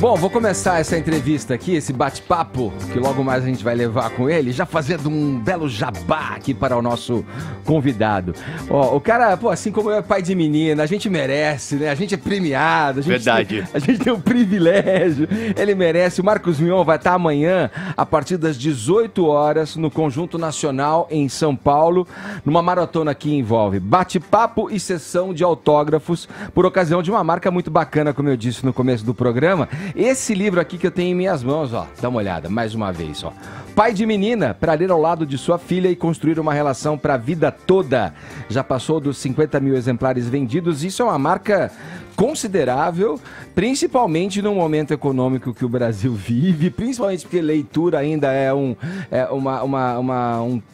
Bom, vou começar essa entrevista aqui, esse bate-papo, que logo mais a gente vai levar com ele, já fazendo um belo jabá aqui para o nosso convidado. Ó, o cara, pô, assim como é pai de menina, a gente merece, né? A gente é premiado, a gente tem um privilégio, ele merece. O Marcos Mion vai estar amanhã, a partir das 18 horas, no Conjunto Nacional, em São Paulo, numa maratona que envolve bate-papo e sessão de autógrafos, por ocasião de uma marca muito bacana, como eu disse no começo do programa. Esse livro aqui que eu tenho em minhas mãos, ó, dá uma olhada, mais uma vez, ó. Pai de menina, para ler ao lado de sua filha e construir uma relação para a vida toda. Já passou dos 50 mil exemplares vendidos, isso é uma marca considerável, principalmente no momento econômico que o Brasil vive, principalmente porque leitura ainda é um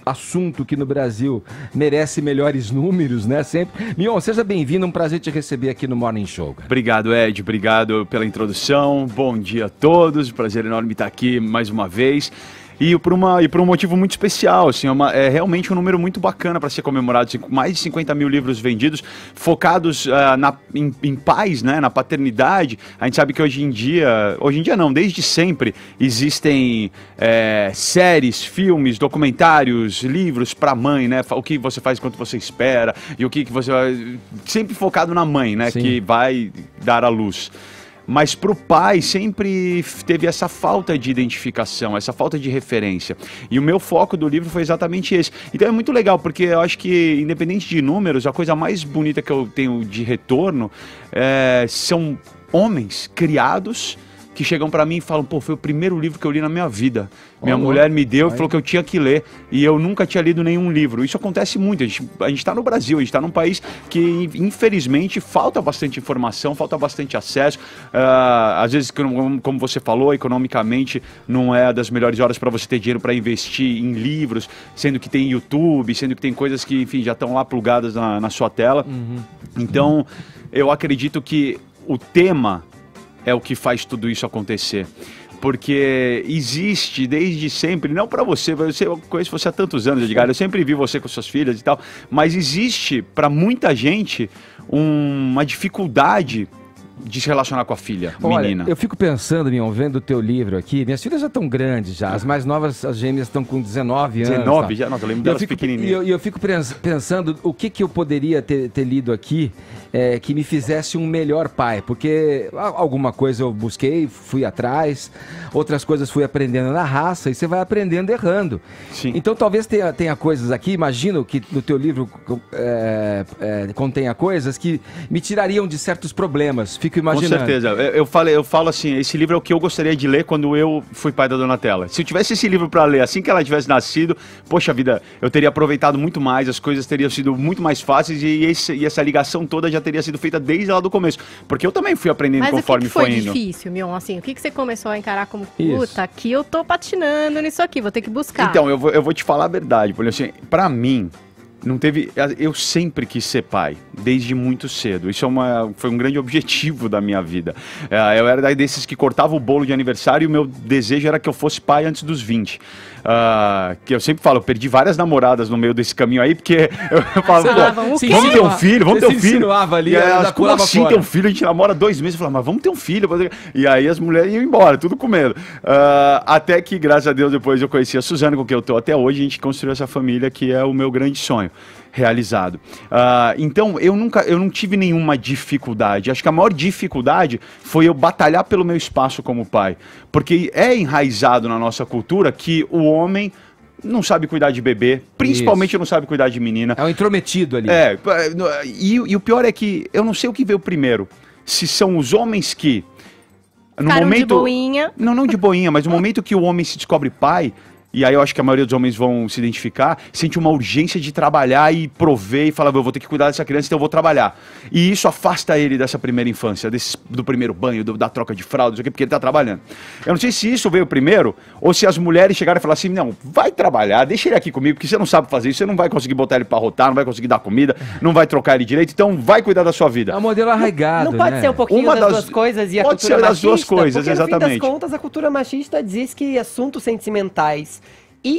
assunto que no Brasil merece melhores números, né? Sempre. Mion, seja bem-vindo, um prazer te receber aqui no Morning Show. Obrigado, Ed, obrigado pela introdução, bom dia a todos, prazer enorme estar aqui mais uma vez. E por um motivo muito especial, assim, é realmente um número muito bacana para ser comemorado, assim, mais de 50 mil livros vendidos, focados em pais, né, na paternidade. A gente sabe que hoje em dia não, desde sempre, existem séries, filmes, documentários, livros para mãe, né, o que você faz enquanto você espera, e o que você vai... Sempre focado na mãe, né, que vai dar à luz. Mas para o pai sempre teve essa falta de identificação, essa falta de referência. E o meu foco do livro foi exatamente esse. Então é muito legal, porque eu acho que, independente de números, a coisa mais bonita que eu tenho de retorno são homens criados que chegam pra mim e falam, pô, foi o primeiro livro que eu li na minha vida. Minha mulher me deu e falou que eu tinha que ler, e eu nunca tinha lido nenhum livro. Isso acontece muito, a gente tá no Brasil, a gente tá num país que, infelizmente, falta bastante informação, falta bastante acesso. Às vezes, como você falou, economicamente não é das melhores horas para você ter dinheiro para investir em livros, sendo que tem YouTube, sendo que tem coisas que, enfim, já estão lá plugadas na sua tela. Então, eu acredito que o tema é o que faz tudo isso acontecer. Porque existe desde sempre, não para você, eu conheço você há tantos anos, Edgar, eu sempre vi você com suas filhas e tal, mas existe para muita gente uma dificuldade de se relacionar com a filha, menina. Olha, eu fico pensando, Mion, vendo o teu livro aqui, minhas filhas já estão grandes já, as mais novas, as gêmeas estão com 19 anos. 19 já? Nossa, eu lembro delas pequenininhas. E eu fico pensando o que eu poderia ter lido aqui que me fizesse um melhor pai, porque alguma coisa eu busquei, fui atrás, outras coisas fui aprendendo na raça, e você vai aprendendo errando. Sim. Então talvez tenha coisas aqui, imagino que no teu livro contenha coisas que me tirariam de certos problemas. Fico imaginando. Com certeza. Eu falo assim, esse livro é o que eu gostaria de ler quando eu fui pai da Donatella. Se eu tivesse esse livro para ler assim que ela tivesse nascido, poxa vida, eu teria aproveitado muito mais, as coisas teriam sido muito mais fáceis e essa ligação toda já teria sido feita desde lá do começo. Porque eu também fui aprendendo conforme foi indo. Mas o que foi difícil, Mion? Assim, o que você começou a encarar como, puta, aqui eu tô patinando nisso aqui, vou ter que buscar. Então, eu vou te falar a verdade, porque assim, pra mim, não teve... Eu sempre quis ser pai, desde muito cedo. Isso foi um grande objetivo da minha vida. Eu era desses que cortava o bolo de aniversário e o meu desejo era que eu fosse pai antes dos 20. Que eu sempre falo, eu perdi várias namoradas no meio desse caminho aí, porque eu falava, vamos ter um filho, vamos ter um filho. Ali, e elas, como assim ter um filho? A gente namora 2 meses. Eu falava, mas vamos ter um filho. E aí as mulheres iam embora, tudo com medo. Até que, graças a Deus, depois eu conheci a Suzana, com quem eu tô até hoje, a gente construiu essa família que é o meu grande sonho realizado. Então, eu não tive nenhuma dificuldade. Acho que a maior dificuldade foi eu batalhar pelo meu espaço como pai. Porque é enraizado na nossa cultura que o homem não sabe cuidar de bebê, principalmente não sabe cuidar de menina. É um intrometido ali. E o pior é que eu não sei o que veio primeiro. Se são os homens que... No momento, de boinha. Não de boinha, mas no momento que o homem se descobre pai... E aí eu acho que a maioria dos homens vão se identificar, sente uma urgência de trabalhar e prover e falar, eu vou ter que cuidar dessa criança, então eu vou trabalhar. E isso afasta ele dessa primeira infância, do primeiro banho, da troca de fralda, porque ele está trabalhando. Eu não sei se isso veio primeiro, ou se as mulheres chegaram e falaram assim, não, vai trabalhar, deixa ele aqui comigo, porque você não sabe fazer isso, você não vai conseguir botar ele para rotar, não vai conseguir dar comida, não vai trocar ele direito, então vai cuidar da sua vida. É um modelo arraigado, Não pode ser um pouquinho das duas coisas e a cultura machista? Pode ser das duas coisas, porque, exatamente. No fim das contas, a cultura machista diz que assuntos sentimentais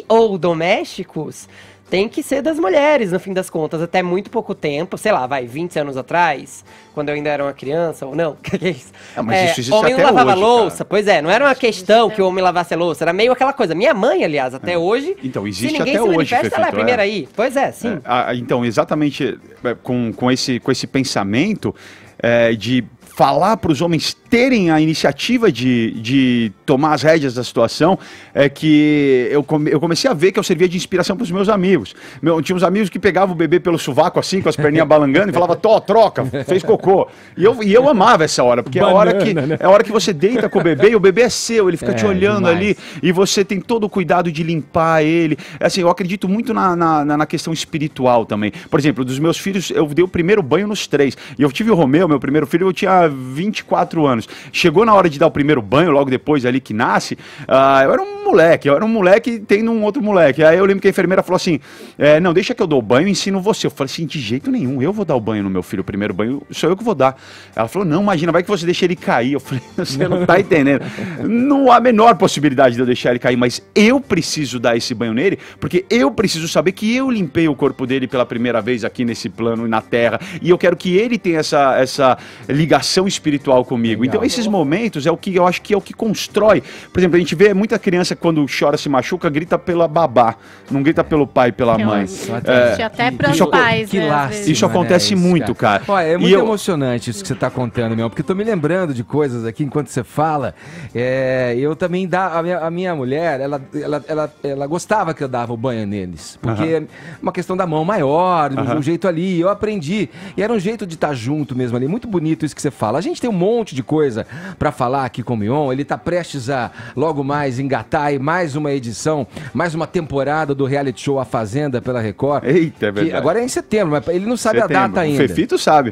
ou domésticos tem que ser das mulheres, no fim das contas. Até muito pouco tempo, sei lá, 20 anos atrás, quando eu ainda era uma criança, ou não, que é isso? Mas isso existe homem até não lavava hoje, louça, cara. Pois é, não era uma questão que o homem lavasse a louça, era meio aquela coisa. Minha mãe, aliás, até hoje, então, existe se ninguém até se hoje, manifesta, ela é a primeira aí. Pois é, sim. Então, exatamente com esse pensamento de falar para os homens terem a iniciativa de tomar as rédeas da situação, é que eu comecei a ver que eu servia de inspiração para os meus amigos. Tinha uns amigos que pegavam o bebê pelo sovaco assim, com as perninhas balangando, e falavam, troca, fez cocô. E eu amava essa hora, porque é a hora que você deita com o bebê, e o bebê é seu, ele fica te olhando ali, e você tem todo o cuidado de limpar ele. Assim, eu acredito muito na questão espiritual também. Por exemplo, dos meus filhos, eu dei o primeiro banho nos 3. E eu tive o Romeu, meu primeiro filho, eu tinha 24 anos. Chegou na hora de dar o primeiro banho, logo depois ali que nasce, eu era um moleque tendo um outro moleque. Aí eu lembro que a enfermeira falou assim, não, deixa que eu dou o banho e ensino você. Eu falei assim, de jeito nenhum, eu vou dar o banho no meu filho, o primeiro banho sou eu que vou dar. Ela falou, não, imagina, vai que você deixa ele cair. Eu falei, você não tá entendendo. Não há a menor possibilidade de eu deixar ele cair, mas eu preciso dar esse banho nele, porque eu preciso saber que eu limpei o corpo dele pela primeira vez aqui nesse plano, na Terra, e eu quero que ele tenha essa ligação espiritual comigo. Legal. Então esses momentos é o que eu acho que é o que constrói. Por exemplo, a gente vê muita criança quando chora, se machuca, grita pela babá, não grita pelo pai, pela mãe. Até para os pais, isso acontece muito, cara. Olha, é muito emocionante isso que você está contando, meu, porque eu tô me lembrando de coisas aqui enquanto você fala. Eu também a minha mulher, ela gostava que eu dava o banho neles, porque uma questão da mão maior, um jeito ali, eu aprendi, e era um jeito de estar junto mesmo ali, muito bonito isso que você fala. A gente tem um monte de coisa para falar aqui com o Mion, ele tá prestes a logo mais engatar aí mais uma edição, mais uma temporada do reality show A Fazenda pela Record. Eita, é verdade. Agora é em setembro, mas ele não sabe a data ainda. O Fefito sabe.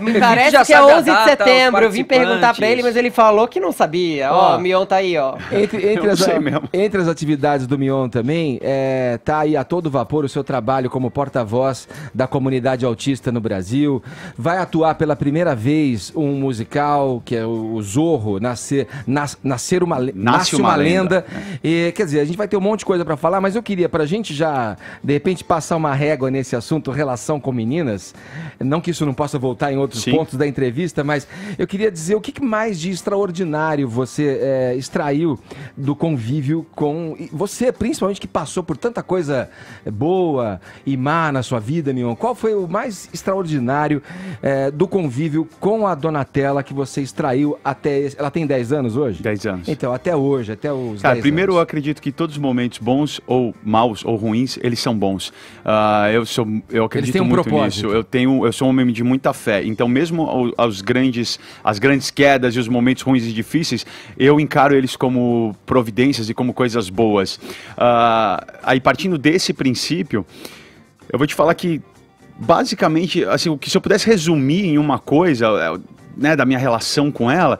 Me parece que é 11 de setembro, eu vim perguntar para ele, mas ele falou que não sabia. O Mion tá aí, ó. Entre as atividades do Mion também, tá aí a todo vapor o seu trabalho como porta-voz da comunidade autista no Brasil. Vai atuar pela primeira vez um musical, que é o Zorro, Nasce uma Lenda. E, quer dizer, a gente vai ter um monte de coisa para falar, mas eu queria, pra gente já, de repente, passar uma régua nesse assunto, relação com meninas, não que isso não possa voltar em outros pontos da entrevista, mas eu queria dizer o que mais de extraordinário você extraiu do convívio com você, principalmente que passou por tanta coisa boa e má na sua vida, Mion. Qual foi o mais extraordinário do convívio com a Donatella que você extraiu até... Ela tem 10 anos hoje? 10 anos. Então, até hoje, até os 10 anos. Primeiro eu acredito que todos os momentos bons ou maus ou ruins, eles são bons. Eu acredito muito nisso. Eu sou um homem de muita fé. Então, mesmo as grandes quedas e os momentos ruins e difíceis, eu encaro eles como providências e como coisas boas. Aí, partindo desse princípio, eu vou te falar que, basicamente, assim, se eu pudesse resumir em uma coisa, né, da minha relação com ela,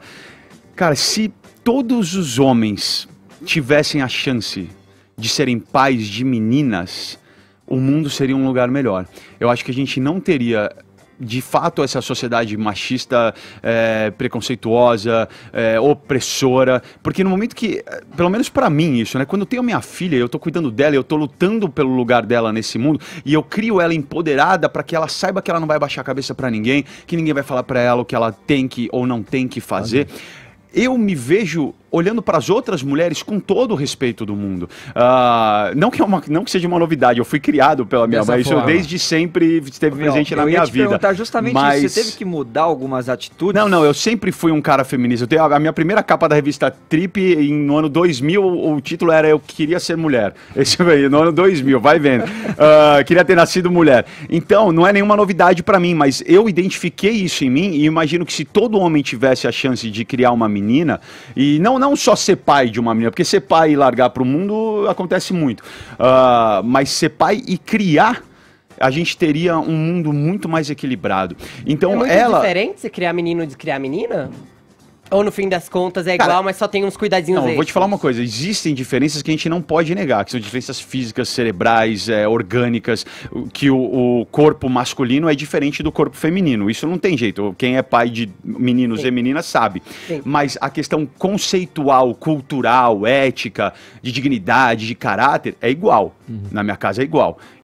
cara, se todos os homens tivessem a chance de serem pais de meninas, o mundo seria um lugar melhor. Eu acho que a gente não teria, de fato, essa sociedade machista, preconceituosa, opressora, porque no momento que, pelo menos pra mim isso, né, quando eu tenho minha filha, eu tô cuidando dela, eu tô lutando pelo lugar dela nesse mundo, e eu crio ela empoderada pra que ela saiba que ela não vai baixar a cabeça pra ninguém, que ninguém vai falar pra ela o que ela tem que ou não tem que fazer. Eu me vejo olhando para as outras mulheres com todo o respeito do mundo. Não que seja uma novidade, eu fui criado pela minha mãe, isso desde sempre esteve presente na minha vida. Eu ia te perguntar justamente isso, você teve que mudar algumas atitudes? Não, eu sempre fui um cara feminista. A minha primeira capa da revista Trip, no ano 2000, o título era Eu Queria Ser Mulher. Esse aí, no ano 2000, vai vendo. Queria ter nascido mulher. Então, não é nenhuma novidade para mim, mas eu identifiquei isso em mim e imagino que se todo homem tivesse a chance de criar uma menina, e não só ser pai de uma menina, porque ser pai e largar para o mundo acontece muito, mas ser pai e criar, a gente teria um mundo muito mais equilibrado. Então, é muito diferente você criar menino de criar menina? Ou no fim das contas é igual, mas só tem uns cuidadinhos Não, eu vou te extras. falar uma coisa, existem diferenças que a gente não pode negar, que são diferenças físicas, cerebrais, orgânicas, que o corpo masculino é diferente do corpo feminino, isso não tem jeito, quem é pai de meninos e meninas sabe. Sim. Mas a questão conceitual, cultural, ética, de dignidade, de caráter, é igual, na minha casa é igual.